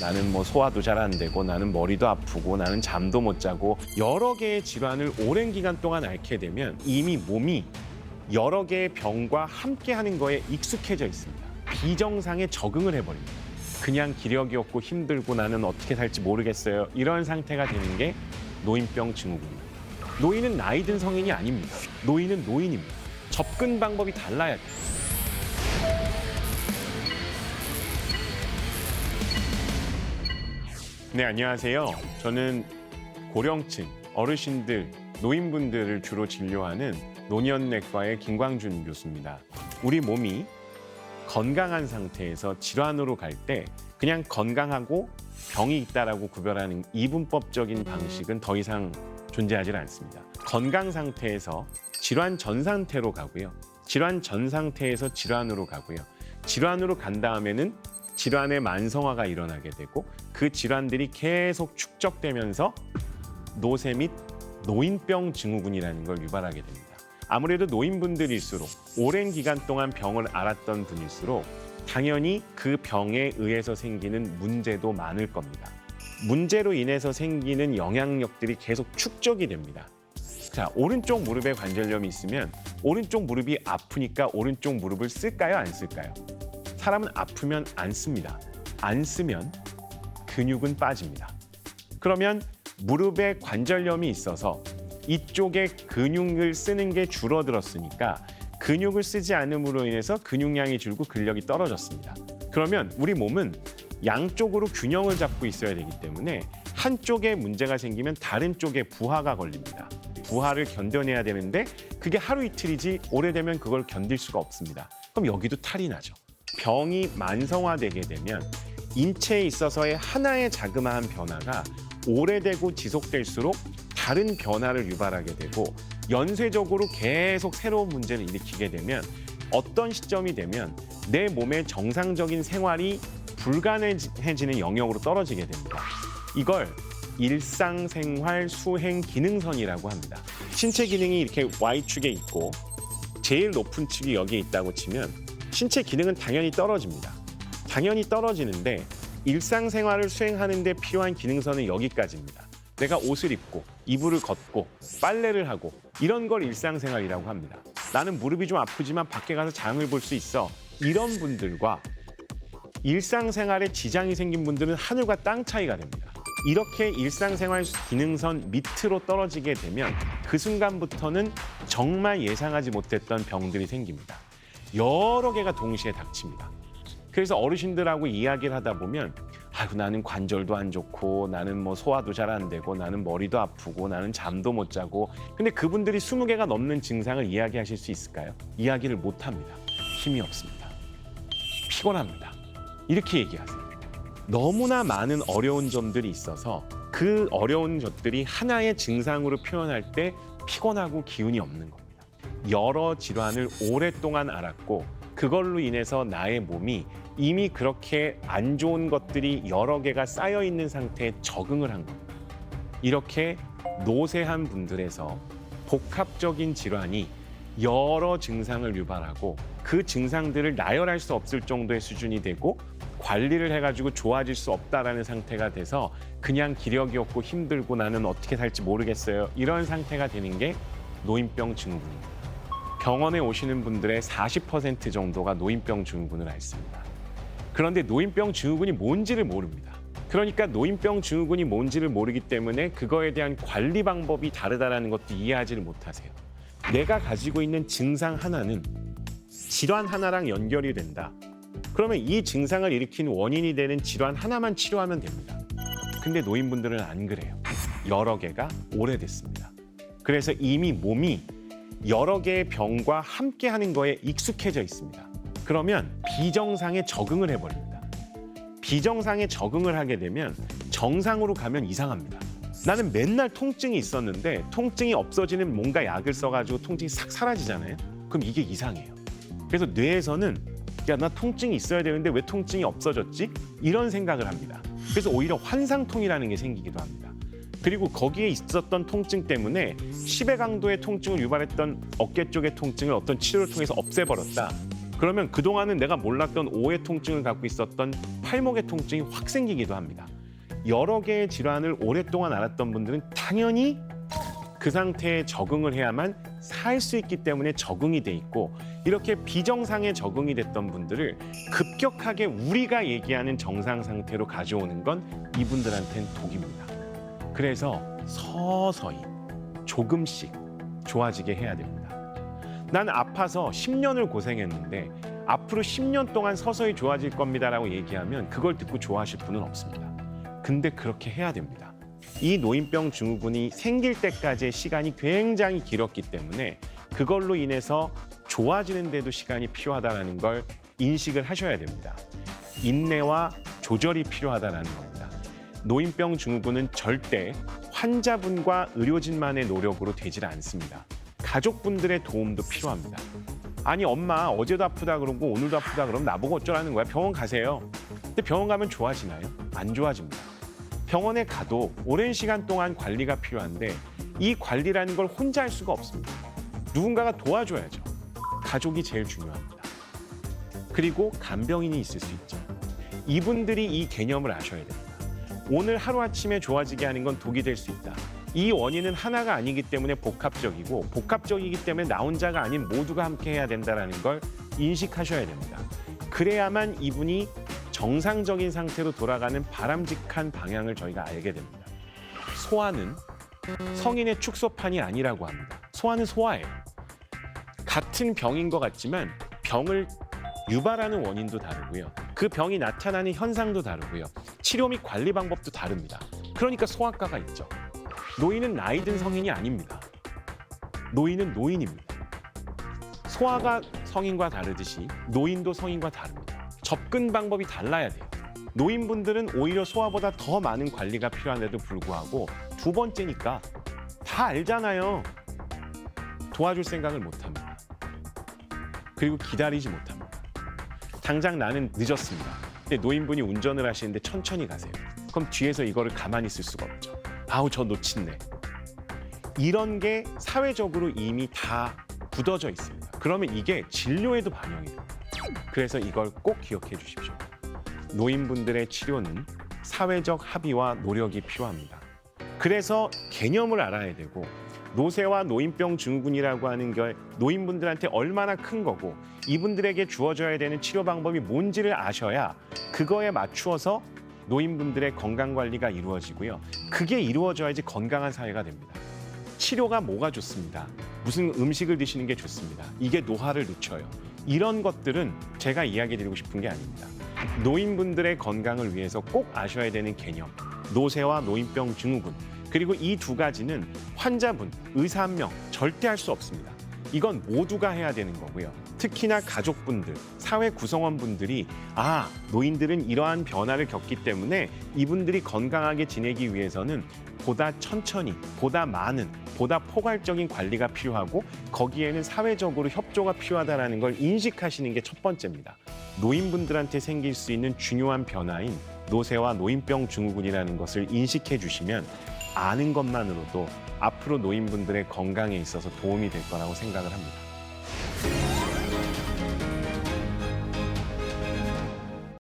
나는 뭐 소화도 잘 안 되고 나는 머리도 아프고 나는 잠도 못 자고 여러 개의 질환을 오랜 기간 동안 앓게 되면 이미 몸이 여러 개의 병과 함께 하는 거에 익숙해져 있습니다. 비정상에 적응을 해버립니다. 그냥 기력이 없고 힘들고 나는 어떻게 살지 모르겠어요. 이런 상태가 되는 게 노인병 증후군입니다. 노인은 나이 든 성인이 아닙니다. 노인은 노인입니다. 접근 방법이 달라야 돼요. 네, 안녕하세요. 저는 고령층, 어르신들, 노인분들을 주로 진료하는 노년내과의 김광준 교수입니다. 우리 몸이 건강한 상태에서 질환으로 갈 때 그냥 건강하고 병이 있다라고 구별하는 이분법적인 방식은 더 이상 존재하지 않습니다. 건강 상태에서 질환 전 상태로 가고요. 질환 전 상태에서 질환으로 가고요. 질환으로 간 다음에는 질환의 만성화가 일어나게 되고 그 질환들이 계속 축적되면서 노쇠 및 노인병 증후군이라는 걸 유발하게 됩니다. 아무래도 노인분들일수록 오랜 기간 동안 병을 앓았던 분일수록 당연히 그 병에 의해서 생기는 문제도 많을 겁니다. 문제로 인해서 생기는 영향력들이 계속 축적이 됩니다. 자, 오른쪽 무릎에 관절염이 있으면 오른쪽 무릎이 아프니까 오른쪽 무릎을 쓸까요, 안 쓸까요? 사람은 아프면 안 씁니다. 안 쓰면 근육은 빠집니다. 그러면 무릎에 관절염이 있어서 이쪽에 근육을 쓰는 게 줄어들었으니까 근육을 쓰지 않음으로 인해서 근육량이 줄고 근력이 떨어졌습니다. 그러면 우리 몸은 양쪽으로 균형을 잡고 있어야 되기 때문에 한쪽에 문제가 생기면 다른 쪽에 부하가 걸립니다. 부하를 견뎌내야 되는데 그게 하루 이틀이지 오래되면 그걸 견딜 수가 없습니다. 그럼 여기도 탈이 나죠. 병이 만성화되게 되면 인체에 있어서의 하나의 자그마한 변화가 오래되고 지속될수록 다른 변화를 유발하게 되고 연쇄적으로 계속 새로운 문제를 일으키게 되면 어떤 시점이 되면 내 몸의 정상적인 생활이 불가능해지는 영역으로 떨어지게 됩니다. 이걸 일상생활 수행 기능선이라고 합니다. 신체 기능이 이렇게 Y축에 있고 제일 높은 축이 여기에 있다고 치면 신체 기능은 당연히 떨어집니다. 당연히 떨어지는데 일상생활을 수행하는 데 필요한 기능선은 여기까지입니다. 내가 옷을 입고 이불을 걷고 빨래를 하고 이런 걸 일상생활이라고 합니다. 나는 무릎이 좀 아프지만 밖에 가서 장을 볼 수 있어. 이런 분들과 일상생활에 지장이 생긴 분들은 하늘과 땅 차이가 됩니다. 이렇게 일상생활 기능선 밑으로 떨어지게 되면 그 순간부터는 정말 예상하지 못했던 병들이 생깁니다. 여러 개가 동시에 닥칩니다. 그래서 어르신들하고 이야기를 하다 보면 아이고 나는 관절도 안 좋고 나는 뭐 소화도 잘 안 되고 나는 머리도 아프고 나는 잠도 못 자고 근데 그분들이 20개가 넘는 증상을 이야기하실 수 있을까요? 이야기를 못 합니다. 힘이 없습니다. 피곤합니다. 이렇게 얘기하세요. 너무나 많은 어려운 점들이 있어서 그 어려운 것들이 하나의 증상으로 표현할 때 피곤하고 기운이 없는 겁니다. 여러 질환을 오랫동안 앓았고 그걸로 인해서 나의 몸이 이미 그렇게 안 좋은 것들이 여러 개가 쌓여 있는 상태에 적응을 한 겁니다. 이렇게 노쇠한 분들에서 복합적인 질환이 여러 증상을 유발하고 그 증상들을 나열할 수 없을 정도의 수준이 되고 관리를 해가지고 좋아질 수 없다라는 상태가 돼서 그냥 기력이 없고 힘들고 나는 어떻게 살지 모르겠어요. 이런 상태가 되는 게 노인병 증후군입니다. 병원에 오시는 분들의 40% 정도가 노인병 증후군을 앓습니다. 그런데 노인병 증후군이 뭔지를 모릅니다. 그러니까 노인병 증후군이 뭔지를 모르기 때문에 그거에 대한 관리 방법이 다르다는 것도 이해하지를 못하세요. 내가 가지고 있는 증상 하나는 질환 하나랑 연결이 된다. 그러면 이 증상을 일으킨 원인이 되는 질환 하나만 치료하면 됩니다. 근데 노인분들은 안 그래요. 여러 개가 오래됐습니다. 그래서 이미 몸이 여러 개의 병과 함께 하는 거에 익숙해져 있습니다. 그러면 비정상에 적응을 해버립니다. 비정상에 적응을 하게 되면 정상으로 가면 이상합니다. 나는 맨날 통증이 있었는데 통증이 없어지는 뭔가 약을 써가지고 통증이 싹 사라지잖아요. 그럼 이게 이상해요. 그래서 뇌에서는 야, 나 통증이 있어야 되는데 왜 통증이 없어졌지? 이런 생각을 합니다. 그래서 오히려 환상통이라는 게 생기기도 합니다. 그리고 거기에 있었던 통증 때문에 10의 강도의 통증을 유발했던 어깨 쪽의 통증을 어떤 치료를 통해서 없애버렸다. 그러면 그동안은 내가 몰랐던 오의 통증을 갖고 있었던 팔목의 통증이 확 생기기도 합니다. 여러 개의 질환을 오랫동안 앓았던 분들은 당연히 그 상태에 적응을 해야만 살 수 있기 때문에 적응이 돼 있고, 이렇게 비정상에 적응이 됐던 분들을 급격하게 우리가 얘기하는 정상 상태로 가져오는 건 이분들한테는 독입니다. 그래서 서서히 조금씩 좋아지게 해야 됩니다. 난 아파서 10년을 고생했는데 앞으로 10년 동안 서서히 좋아질 겁니다라고 얘기하면 그걸 듣고 좋아하실 분은 없습니다. 근데 그렇게 해야 됩니다. 이 노인병 증후군이 생길 때까지의 시간이 굉장히 길었기 때문에 그걸로 인해서 좋아지는 데도 시간이 필요하다는 걸 인식을 하셔야 됩니다. 인내와 조절이 필요하다는 겁니다. 노인병 증후군은 절대 환자분과 의료진만의 노력으로 되질 않습니다. 가족분들의 도움도 필요합니다. 아니 엄마 어제도 아프다 그러고 오늘도 아프다 그러면 나보고 어쩌라는 거야? 병원 가세요. 근데 병원 가면 좋아지나요? 안 좋아집니다. 병원에 가도 오랜 시간 동안 관리가 필요한데 이 관리라는 걸 혼자 할 수가 없습니다. 누군가가 도와줘야죠. 가족이 제일 중요합니다. 그리고 간병인이 있을 수 있죠. 이분들이 이 개념을 아셔야 됩니다. 오늘 하루아침에 좋아지게 하는 건 독이 될 수 있다. 이 원인은 하나가 아니기 때문에 복합적이고, 복합적이기 때문에 나 혼자가 아닌 모두가 함께 해야 된다는 걸 인식하셔야 됩니다. 그래야만 이분이 정상적인 상태로 돌아가는 바람직한 방향을 저희가 알게 됩니다. 소아는 성인의 축소판이 아니라고 합니다. 소아는 소아예요. 같은 병인 것 같지만 병을 유발하는 원인도 다르고요. 그 병이 나타나는 현상도 다르고요. 치료 및 관리 방법도 다릅니다. 그러니까 소아과가 있죠. 노인은 나이 든 성인이 아닙니다. 노인은 노인입니다. 소아가 성인과 다르듯이 노인도 성인과 다릅니다. 접근 방법이 달라야 돼요. 노인분들은 오히려 소아보다 더 많은 관리가 필요한데도 불구하고 두 번째니까 다 알잖아요. 도와줄 생각을 못합니다. 그리고 기다리지 못합니다. 당장 나는 늦었습니다. 근데 노인분이 운전을 하시는데 천천히 가세요. 그럼 뒤에서 이거를 가만히 있을 수가 없죠. 아우 저 놓친네. 이런 게 사회적으로 이미 다 굳어져 있습니다. 그러면 이게 진료에도 반영이 됩니다. 그래서 이걸 꼭 기억해 주십시오. 노인분들의 치료는 사회적 합의와 노력이 필요합니다. 그래서 개념을 알아야 되고, 노쇠와 노인병 증후군이라고 하는 게 노인분들한테 얼마나 큰 거고 이분들에게 주어져야 되는 치료 방법이 뭔지를 아셔야 그거에 맞추어서 노인분들의 건강관리가 이루어지고요. 그게 이루어져야지 건강한 사회가 됩니다. 치료가 뭐가 좋습니다. 무슨 음식을 드시는 게 좋습니다. 이게 노화를 늦춰요. 이런 것들은 제가 이야기 드리고 싶은 게 아닙니다. 노인분들의 건강을 위해서 꼭 아셔야 되는 개념, 노쇠와 노인병 증후군, 그리고 이 두 가지는 환자분, 의사 한 명 절대 할 수 없습니다. 이건 모두가 해야 되는 거고요. 특히나 가족분들, 사회 구성원분들이 노인들은 이러한 변화를 겪기 때문에 이분들이 건강하게 지내기 위해서는 보다 천천히, 보다 많은, 보다 포괄적인 관리가 필요하고 거기에는 사회적으로 협조가 필요하다는 걸 인식하시는 게 첫 번째입니다. 노인분들한테 생길 수 있는 중요한 변화인 노쇠와 노인병 증후군이라는 것을 인식해 주시면 아는 것만으로도 앞으로 노인분들의 건강에 있어서 도움이 될 거라고 생각을 합니다.